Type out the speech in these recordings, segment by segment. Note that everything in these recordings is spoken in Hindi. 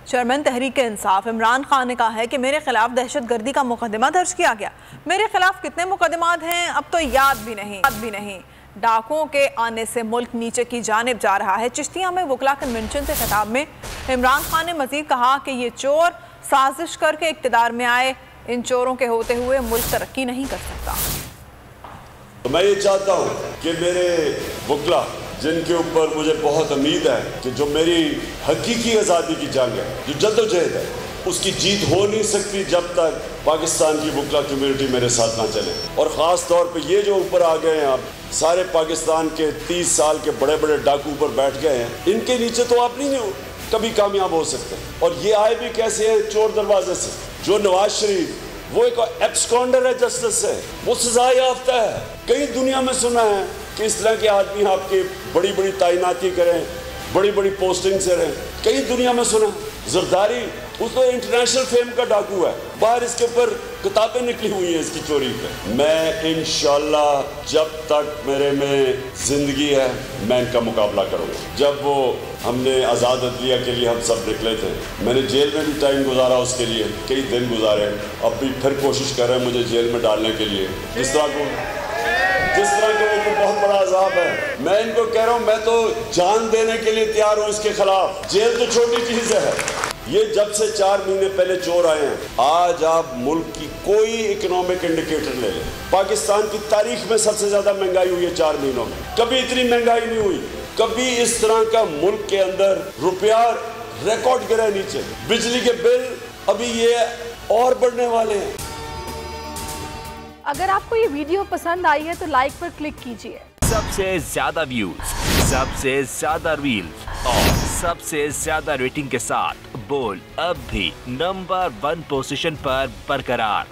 चेयरमैन तहरीक इंसाफ इमरान खान ने कहा है कि मेरे खिलाफ दहशतगर्दी का मुकदमा दर्ज किया गया। मेरे खिलाफ कितने मुकदमात हैं अब तो याद भी नहीं। डाकुओं के आने से मुल्क नीचे की जानिब जा रहा है। चिश्तिया में वकला कन्वेंशन से खिताब में इमरान खान ने मजीद कहा कि ये चोर साजिश करके इक़्तिदार में आए, इन चोरों के होते हुए मुल्क तरक्की नहीं कर सकता। तो मैं ये चाहता हूँ कि मेरे वकला जिनके ऊपर मुझे बहुत उम्मीद है कि जो मेरी हकीकी आज़ादी की जंग है, जो जद्दोजहद है, उसकी जीत हो नहीं सकती जब तक पाकिस्तान की वकला कम्युनिटी मेरे साथ ना चले। और ख़ास तौर पे ये जो ऊपर आ गए हैं आप, सारे पाकिस्तान के 30 साल के बड़े बड़े डाकू ऊपर बैठ गए हैं, इनके नीचे तो आप नहीं कभी कामयाब हो सकते। और ये आए भी कैसे हैं? चोर दरवाजे से। जो नवाज शरीफ वो एक एब्सकॉन्डर है जस्टिस से, वो सजा याफ्ता है। कई दुनिया में सुना है कि इस तरह के आदमी आपके बड़ी बड़ी तैनाती करें, बड़ी बड़ी पोस्टिंग से रहें, कई दुनिया में सुना। जरदारी उसको इंटरनेशनल फेम का डाकू है, बाहर इसके ऊपर किताबें निकली हुई हैं इसकी चोरी पे। मैं इंशाल्लाह जब तक मेरे में जिंदगी है मैं इनका मुकाबला करूँगा। जब वो हमने आज़ाद अदलिया के लिए हम सब निकले थे, मैंने जेल में भी टाइम गुजारा, उसके लिए कई दिन गुजारे। अब भी फिर कोशिश कर रहे हैं मुझे जेल में डालने के लिए। जिस तरह के ऊपर बहुत बड़ा अजाब है, मैं इनको कह रहा हूँ मैं तो जान देने के लिए तैयार हूँ इसके खिलाफ। जेल तो छोटी चीज़ है। ये जब से 4 महीने पहले चोर आए हैं, आज आप मुल्क की कोई इकोनॉमिक इंडिकेटर ले लें, पाकिस्तान की तारीख में सबसे ज़्यादा महंगाई हुई है 4 महीनों में। कभी इतनी महंगाई नहीं हुई, कभी इस तरह का मुल्क के अंदर रुपया रिकॉर्ड गिरा नीचे। बिजली के बिल अभी ये और बढ़ने वाले हैं। अगर आपको ये वीडियो पसंद आई है तो लाइक पर क्लिक कीजिए। सबसे ज्यादा व्यूज, सबसे ज्यादा रील्स और सबसे ज्यादा रेटिंग के साथ बोल अब भी नंबर 1 पोजीशन पर बरकरार।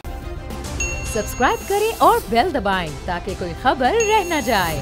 सब्सक्राइब करें और बेल दबाएं ताकि कोई खबर रह न जाए।